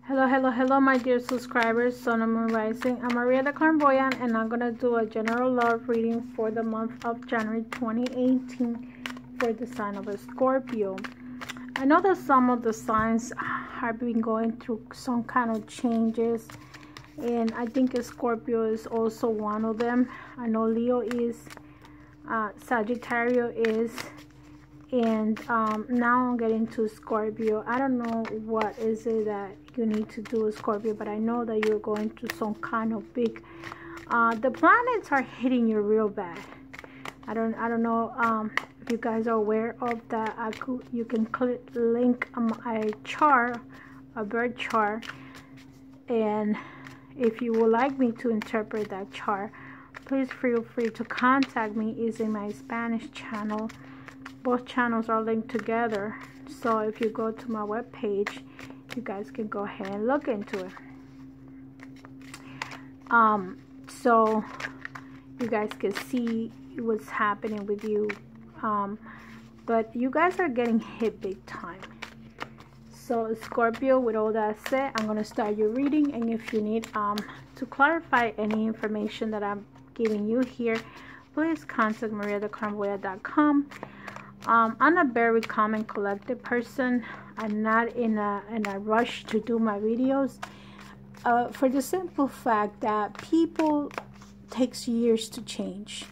Hello, my dear subscribers, Sun and Moon Rising. I'm Maria the Clairvoyant, and I'm going to do a general love reading for the month of January 2018 for the sign of a Scorpio. I know that some of the signs have been going through some kind of changes, and I think a Scorpio is also one of them. I know Leo is, Sagittarius is, and now I'm getting to Scorpio. I don't know what is it that you need to do with Scorpio, but I know that you're going through some kind of big the planets are hitting you real bad. I don't know if you guys are aware of that. You can link a chart, a birth chart, and if you would like me to interpret that chart, please feel free to contact me. It's in my Spanish channel. Both channels are linked together, so if you go to my webpage, you guys can go ahead and look into it. So you guys can see what's happening with you, but you guys are getting hit big time. So Scorpio, with all that said, I'm going to start your reading, and if you need to clarify any information that I'm giving you here, please contact mariatheclairvoyant.com. I'm a very calm and collected person. I'm not in a rush to do my videos, for the simple fact that people takes years to change.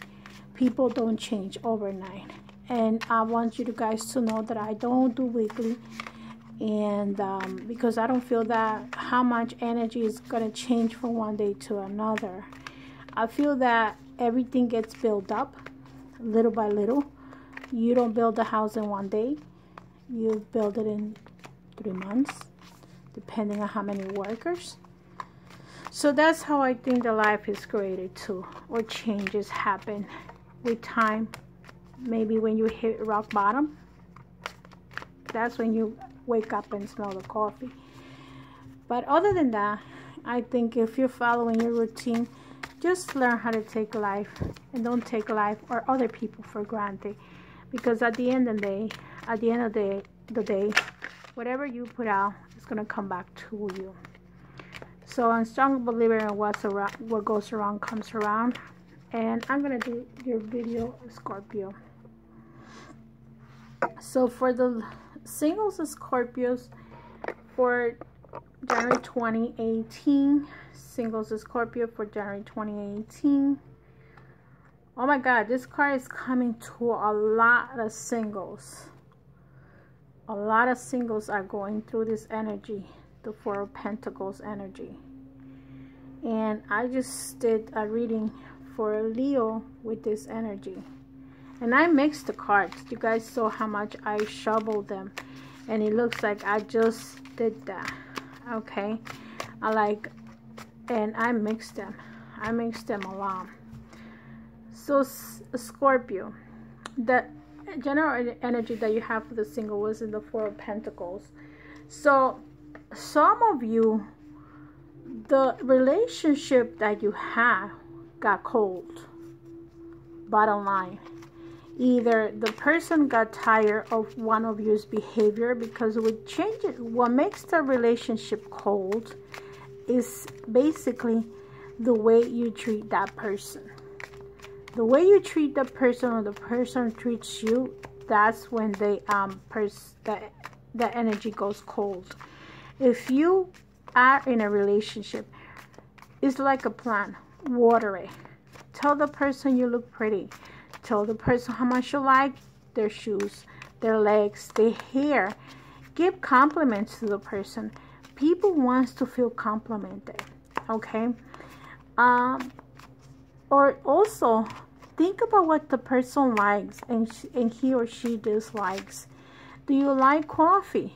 People don't change overnight, and I want you guys to know that I don't do weekly, and because I don't feel that how much energy is gonna change from one day to another. I feel that everything gets built up little by little. You don't build a house in one day. You build it in 3 months, depending on how many workers. So that's how I think the life is created too, or changes happen with time. Maybe when you hit rock bottom, that's when you wake up and smell the coffee. But other than that, I think if you're following your routine, just learn how to take life, and don't take life or other people for granted. Because at the end of the day, whatever you put out is going to come back to you. So I'm a strong believer in what goes around comes around. And I'm going to do your video, Scorpio. So for the singles of Scorpios for January 2018, singles of Scorpio for January 2018. Oh my God, this card is coming to a lot of singles. A lot of singles are going through this energy, the Four of Pentacles energy. And I just did a reading for Leo with this energy. And I mixed the cards. You guys saw how much I shuffled them. And it looks like I just did that. Okay. And I mixed them. I mixed them a lot. So Scorpio, the general energy that you have for the single was in the Four of Pentacles. So some of you, the relationship that you have got cold. Bottom line, either the person got tired of one of your behavior, because what makes the relationship cold is basically the way you treat that person. The way you treat the person, or the person treats you, that's when the energy goes cold. If you are in a relationship, it's like a plant. Water it. Tell the person you look pretty. Tell the person how much you like their shoes, their legs, their hair. Give compliments to the person. People want to feel complimented. Okay? Or also, think about what the person likes and he or she dislikes. Do you like coffee?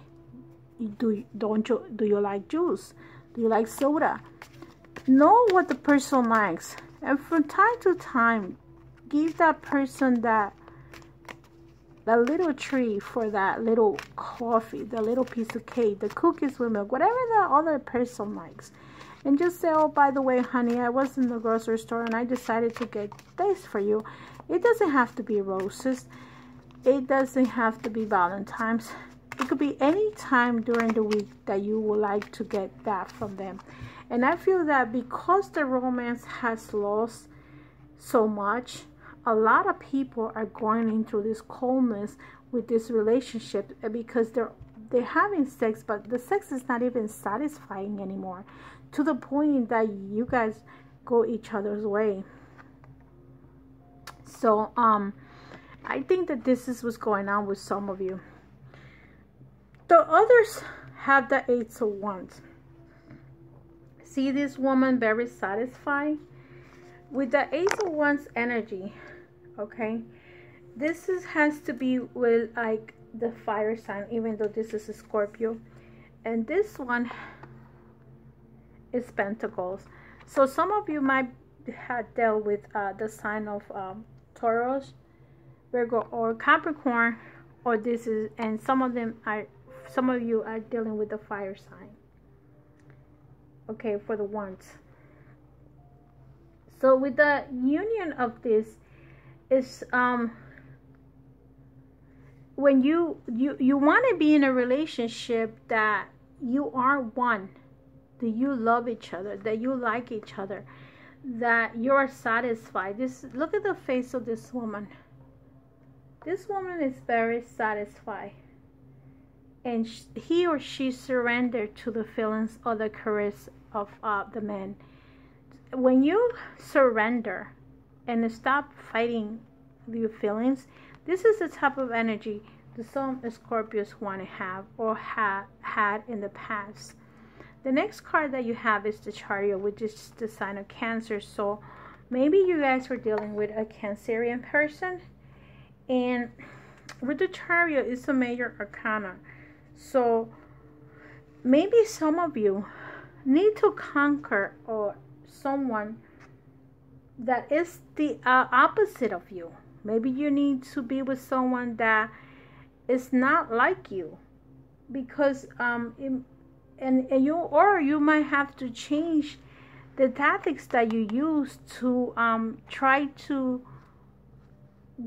Do you like juice? Do you like soda? Know what the person likes, and from time to time, give that person that little treat for that little coffee, the little piece of cake, the cookies with milk, whatever the other person likes. And just say, oh, by the way, honey, I was in the grocery store and I decided to get this for you. It doesn't have to be roses. It doesn't have to be Valentine's. It could be any time during the week that you would like to get that from them. And I feel that because the romance has lost so much, a lot of people are going into this coldness with this relationship because they're having sex, but the sex is not even satisfying anymore, to the point that you guys go each other's way. So I think that this is what's going on with some of you. The others have the Eight of Wands. See this woman very satisfied with the Eight of Wands energy. Okay, this has to be with like the fire sign, even though this is a Scorpio, and this one is Pentacles. So some of you might have dealt with the sign of Taurus, Virgo, or Capricorn, or this is, and some of you are dealing with the fire sign. Okay, for the Wands. So with the union of this is when you want to be in a relationship that you are one, that you love each other, that you like each other, that you're satisfied. Look at the face of this woman. This woman is very satisfied, and he or she surrendered to the feelings or the caress of the man. When you surrender and stop fighting your feelings, this is the type of energy that some Scorpios want to have or had in the past. The next card that you have is the Chariot, which is the sign of Cancer. So maybe you guys were dealing with a Cancerian person, and with the Chariot, it's a major arcana. So maybe some of you need to conquer or someone that is the opposite of you. Maybe you need to be with someone that is not like you, because you might have to change the tactics that you use to try to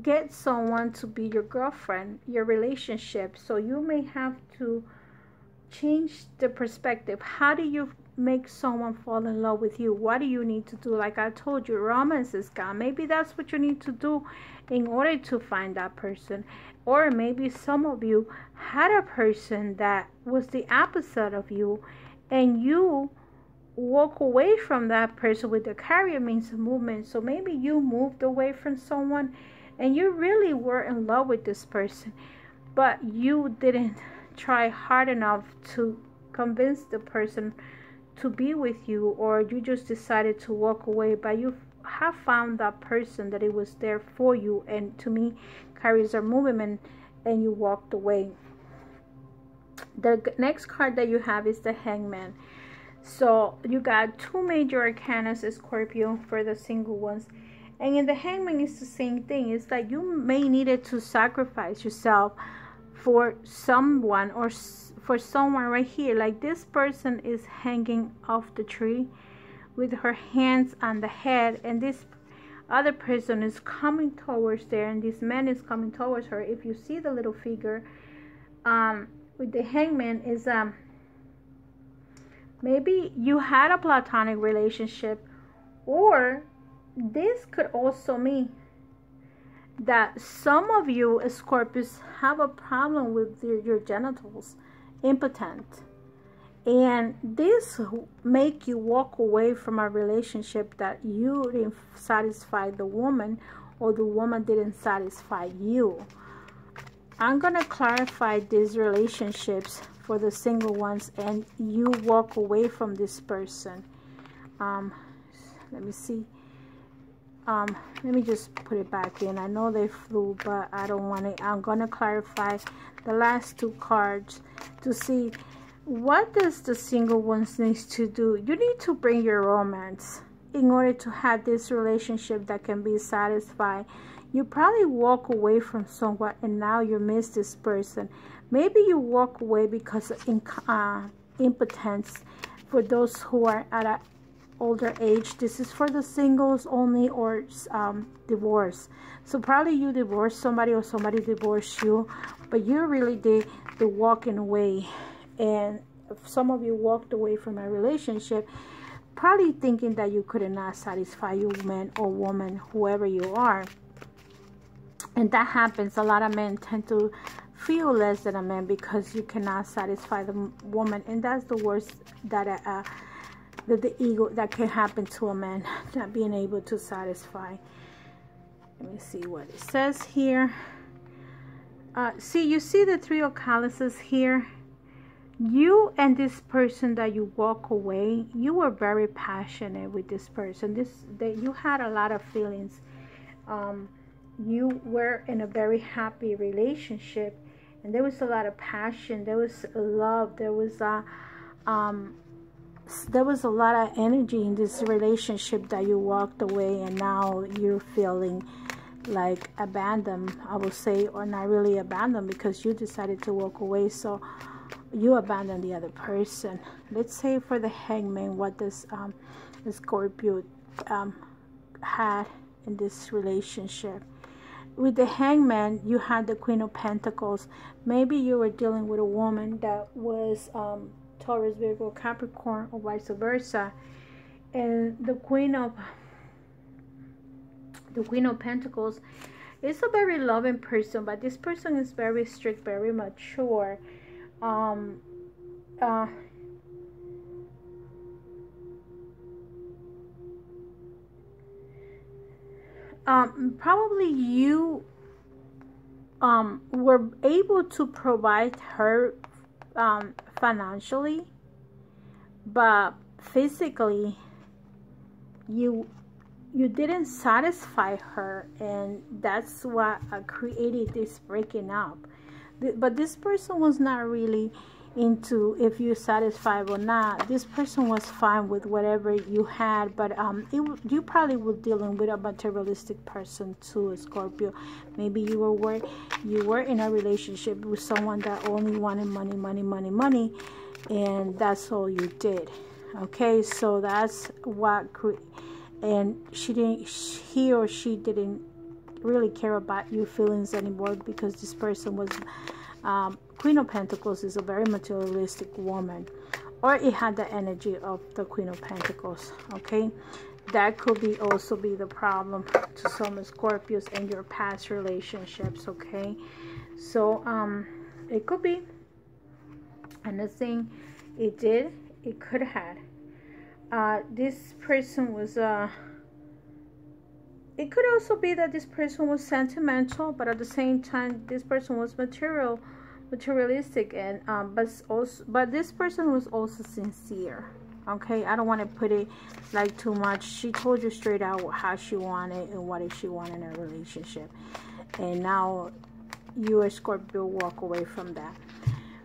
get someone to be your girlfriend, your relationship. So you may have to change the perspective. How do you make someone fall in love with you? What do you need to do? Like I told you, romance is gone. Maybe that's what you need to do in order to find that person. Or maybe some of you had a person that was the opposite of you, and you walk away from that person. With the Chariot means movement. So maybe you moved away from someone and you really were in love with this person, but you didn't try hard enough to convince the person to be with you, or you just decided to walk away. But you have found that person that it was there for you, and to me carries a movement, and you walked away. The next card that you have is the Hangman. So you got two major arcana, Scorpio, for the single ones. And in the Hangman, it's the same thing. It's like you may needed to sacrifice yourself for someone, or for someone right here. Like this person is hanging off the tree with her hands on the head, and this other person is coming towards there, and this man is coming towards her. If you see the little figure with the Hangman, is maybe you had a platonic relationship, or this could also mean that some of you Scorpios have a problem with your genitals, impotent, and this make you walk away from a relationship that you didn't satisfy the woman, or the woman didn't satisfy you. I'm gonna clarify these relationships for the single ones, and you walk away from this person. Let me see. Let me just put it back in. I know they flew, but I don't want it. I'm gonna clarify the last two cards to see what does the single ones need to do. You need to bring your romance in order to have this relationship that can be satisfied. You probably walk away from someone, and now you miss this person. Maybe you walk away because of impotence. For those who are at an older age, this is for the singles only, or divorce. So probably you divorced somebody, or somebody divorced you, But you really did the walking away. And some of you walked away from a relationship probably thinking that you could not satisfy you, man or woman, whoever you are. And that happens. A lot of men tend to feel less than a man because you cannot satisfy the woman, and that's the worst that the ego that can happen to a man, not being able to satisfy. Let me see what it says here. See, you see the Three of Chalices here. You and this person that you walk away, you were very passionate with this person. You had a lot of feelings. You were in a very happy relationship, and there was a lot of passion. There was love. There was a lot of energy in this relationship that you walked away, and now you're feeling like abandoned, I will say, or not really abandoned because you decided to walk away. So you abandoned the other person. Let's say for the Hangman, what does the Scorpio had in this relationship? With the Hangman, you had the Queen of Pentacles. Maybe you were dealing with a woman that was Taurus, Virgo, Capricorn, or vice versa. And the Queen of Pentacles is a very loving person, but this person is very strict, very mature. Probably you were able to provide her financially, but physically you didn't satisfy her, and that's what created this breaking up. But this person was not really into if you satisfied or not. This person was fine with whatever you had, but you probably were dealing with a materialistic person too, Scorpio. Maybe you were in a relationship with someone that only wanted money, money, money, money, and that's all you did. Okay, so that's what and he or she didn't really care about your feelings anymore, because this person was Queen of Pentacles is a very materialistic woman, or it had the energy of the Queen of Pentacles. Okay, that could also be the problem to some Scorpios in your past relationships. Okay, so it could be anything. It could have. This person was it could also be that this person was sentimental, but at the same time this person was materialistic, and but this person was also sincere. Okay, I don't want to put it like too much. She told you straight out how she wanted and what she wanted in a relationship, and now you as Scorpio walk away from that.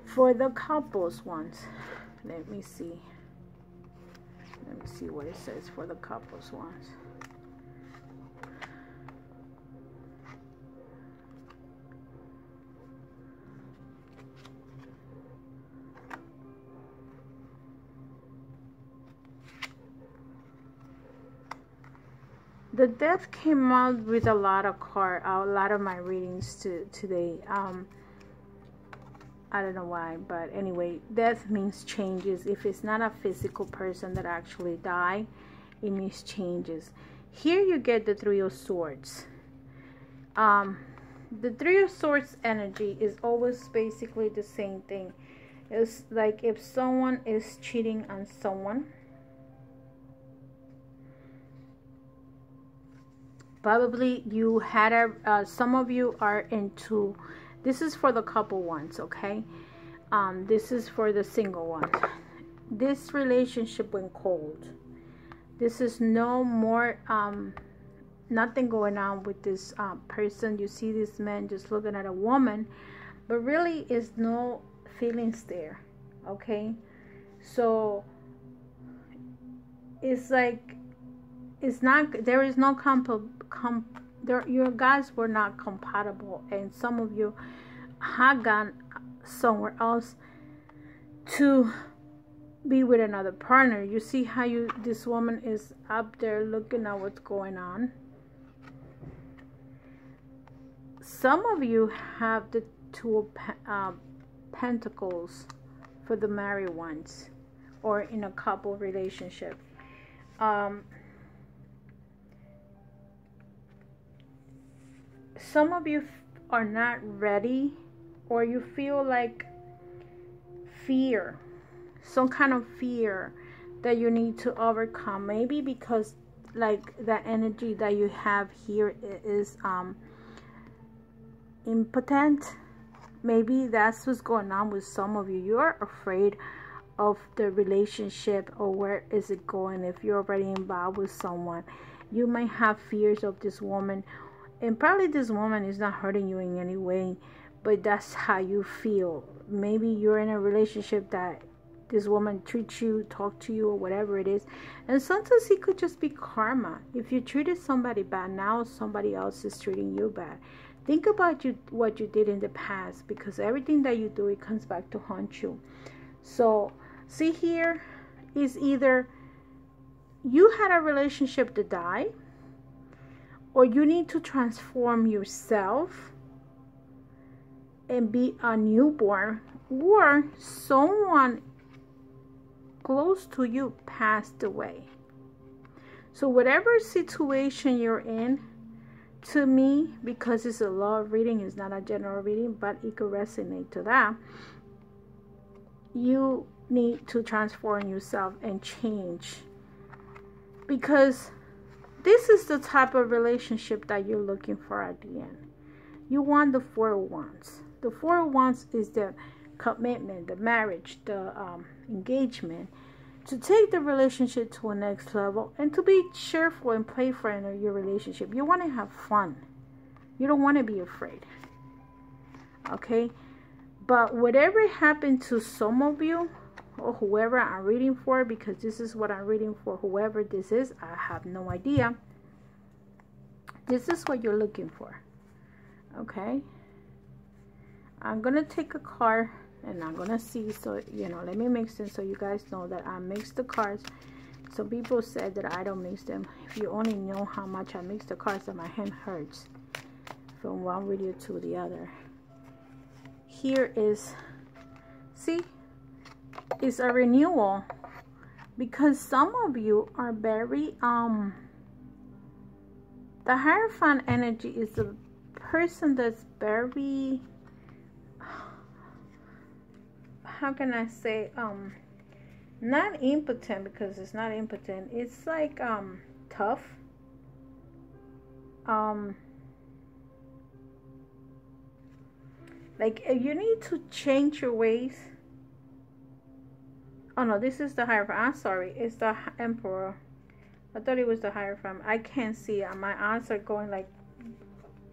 For the couples ones, let me see what it says for the couples ones. The Death came out with a lot of my readings today. I don't know why, but anyway, death means changes. If it's not a physical person that actually died, it means changes. Here you get the Three of Swords. The Three of Swords energy is always basically the same thing. It's like if someone is cheating on someone, probably you had some of you are into, this is for the couple ones, okay? This is for the single ones. This relationship went cold. This is no more, nothing going on with this person. You see this man just looking at a woman, but really is no feelings there, okay? So it's like, it's not, there is no your guys were not compatible, and some of you had gone somewhere else to be with another partner. You see how this woman is up there looking at what's going on. Some of you have the Two of Pentacles for the married ones or in a couple relationship. Some of you are not ready, or you feel like fear, some kind of fear that you need to overcome. Maybe because like the energy that you have here is impotent. Maybe that's what's going on with some of you. You're afraid of the relationship, or where is it going. If you're already involved with someone, you might have fears of this woman, and probably this woman is not hurting you in any way, but that's how you feel. Maybe you're in a relationship that this woman treats you, talk to you, or whatever it is. And sometimes it could just be karma. If you treated somebody bad, now somebody else is treating you bad. Think about what you did in the past, because everything that you do, it comes back to haunt you. So see, here is either you had a relationship that died, or you need to transform yourself and be a newborn, or someone close to you passed away. So whatever situation you're in, to me, because it's a love reading, it's not a general reading, but it could resonate to that, you need to transform yourself and change, because this is the type of relationship that you're looking for at the end. You want the Four of Wands. The Four of Wands is the commitment, the marriage, the engagement, to take the relationship to a next level, and to be cheerful and playful in your relationship. You want to have fun. You don't want to be afraid. Okay? But whatever happened to some of you, or whoever I'm reading for, because this is what I'm reading for, whoever this is, I have no idea. This is what you're looking for. Okay? I'm going to take a card, and I'm going to see, so, let me mix them so you guys know that I mix the cards. Some people said that I don't mix them. If you only know how much I mix the cards, that my hand hurts from one video to the other. Here is, see, it's a renewal, because some of you are very, the Hierophant energy is a person that's very, how can I say, not impotent, because it's not impotent, it's like tough, like you need to change your ways. Oh no, this is the Hierophant. I'm sorry, it's the Emperor. I thought it was the Hierophant. I can't see. My eyes are going like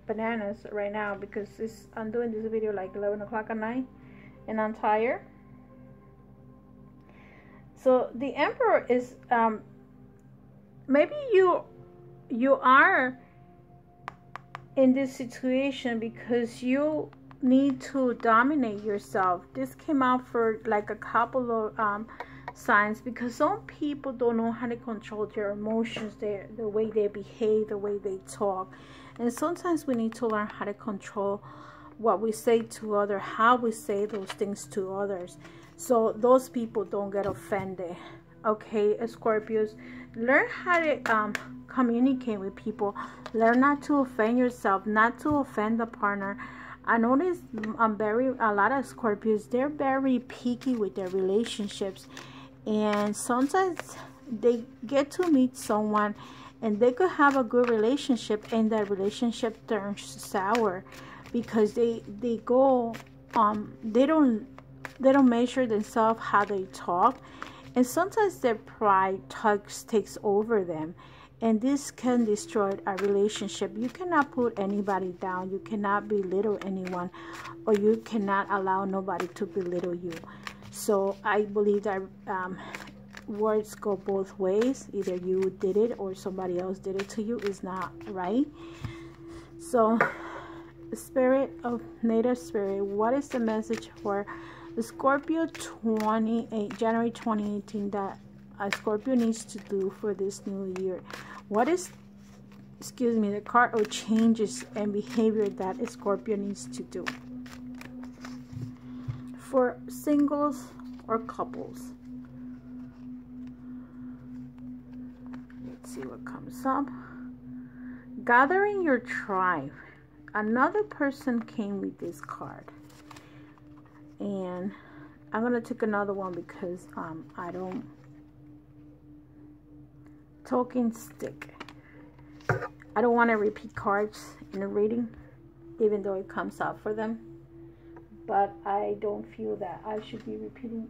bananas right now, because I'm doing this video like 11 o'clock at night, and I'm tired. So the Emperor is maybe you are in this situation because you need to dominate yourself. This came out for like a couple of signs, because some people don't know how to control their emotions, the way they behave, the way they talk. And sometimes we need to learn how to control what we say to others, how we say those things to others, so those people don't get offended. Okay, Scorpios, learn how to communicate with people. Learn not to offend yourself, not to offend the partner. I notice a lot of Scorpios, they're very picky with their relationships, and sometimes they get to meet someone and they could have a good relationship, and that relationship turns sour because they go they don't measure themselves how they talk, and sometimes their pride takes over them. And this can destroy a relationship. You cannot put anybody down. You cannot belittle anyone, or you cannot allow nobody to belittle you. So I believe that words go both ways. Either you did it or somebody else did it to you. Is not right. So, Spirit of Native Spirit, what is the message for the Scorpio January 2018 that a Scorpio needs to do for this new year? What is, the card of changes and behavior that a Scorpio needs to do? for singles or couples. Let's see what comes up. Gathering your tribe. Another person came with this card. And I'm going to take another one because I don't... Talking stick. I don't want to repeat cards in a reading, even though it comes out for them. But I don't feel that I should be repeating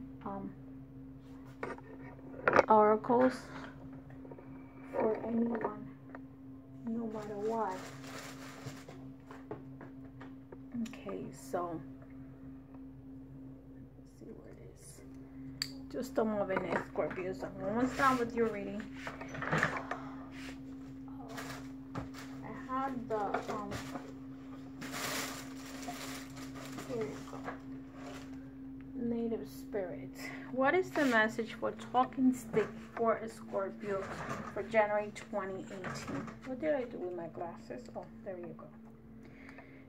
oracles for anyone, no matter what. Okay, so let's see where it is. Just a moment, Scorpios. I'm almost done with your reading. I had the here you go. Native Spirit. What is the message for talking stick for a Scorpio for January 2018? What did I do with my glasses? Oh, there you go.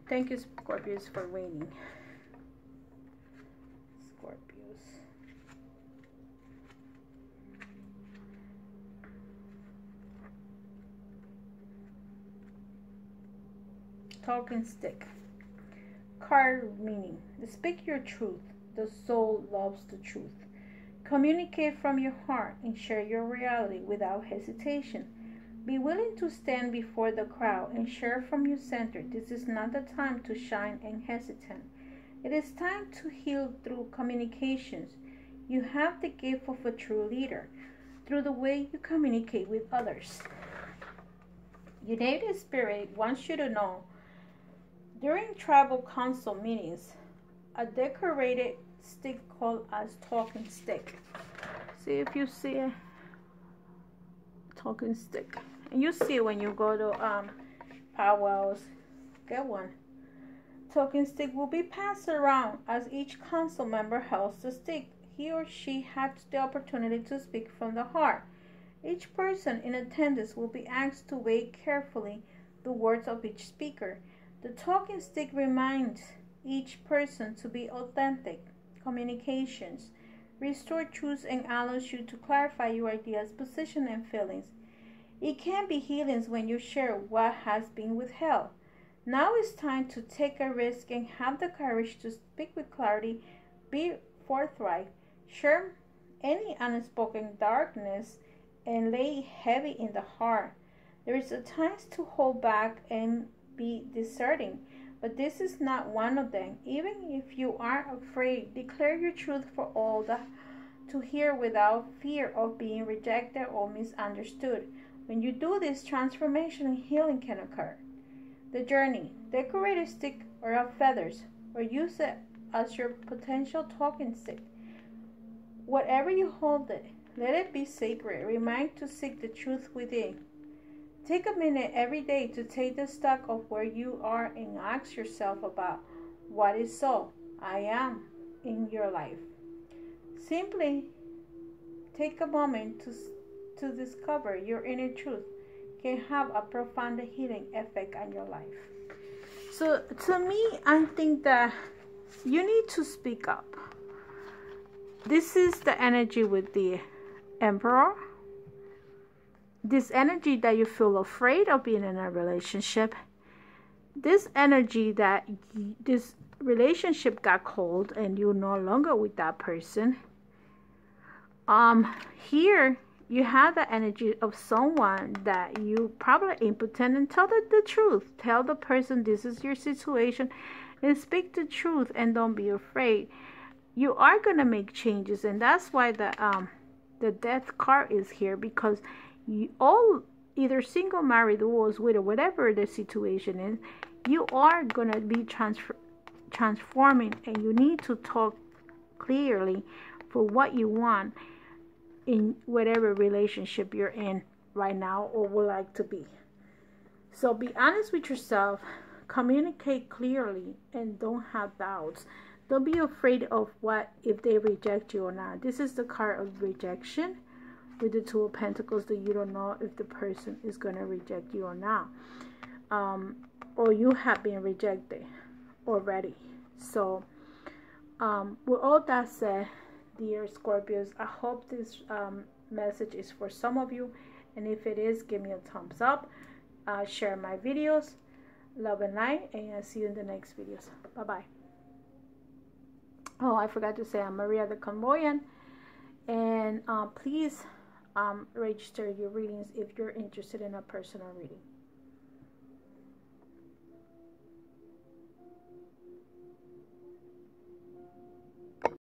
Thank you, Scorpios, for waiting. Scorpios. Talking stick. Card meaning. Speak your truth. The soul loves the truth. Communicate from your heart and share your reality without hesitation. Be willing to stand before the crowd and share from your center. This is not the time to shine and hesitate. It is time to heal through communications. You have the gift of a true leader through the way you communicate with others. Your native spirit wants you to know during tribal council meetings, a decorated stick called as talking stick. See if you see a talking stick. And you see when you go to powwows, get one. Talking stick will be passed around as each council member holds the stick. He or she has the opportunity to speak from the heart. Each person in attendance will be asked to weigh carefully the words of each speaker. The talking stick reminds each person to be authentic. Communications restore truth and allows you to clarify your ideas, position, and feelings. It can be healing when you share what has been withheld. Now it's time to take a risk and have the courage to speak with clarity, be forthright, share any unspoken darkness, and lay heavy in the heart. There is a time to hold back and be discerning, but this is not one of them. Even if you are afraid, declare your truth for all to hear without fear of being rejected or misunderstood. When you do this, transformation and healing can occur. The journey. Decorate a stick or of feathers, or use it as your potential talking stick. Whatever you hold it, let it be sacred. Remind to seek the truth within. Take a minute every day to take the stock of where you are and ask yourself about what is so I am in your life. Simply take a moment to discover your inner truth can have a profound healing effect on your life. So to me, I think that you need to speak up. This is the energy with the Emperor. This energy that you feel afraid of being in a relationship. This energy that this relationship got cold and you're no longer with that person. Here you have the energy of someone that you probably impotent, and tell the truth. Tell the person this is your situation and speak the truth and don't be afraid. You are going to make changes, and that's why the death card is here, because you all, either single, married, divorced, widow, whatever the situation is, you are going to be transforming, and you need to talk clearly for what you want in whatever relationship you're in right now or would like to be. So be honest with yourself, communicate clearly, and don't have doubts. Don't be afraid of what if they reject you or not. This is the card of rejection with the Two of Pentacles, that you don't know if the person is going to reject you or not. Or you have been rejected already. So with all that said, dear Scorpios, I hope this message is for some of you, and if it is, give me a thumbs up, share my videos. Love and light, and I'll see you in the next videos. Bye bye. Oh, I forgot to say, I'm Maria the Clairvoyant, and please register your readings if you're interested in a personal reading.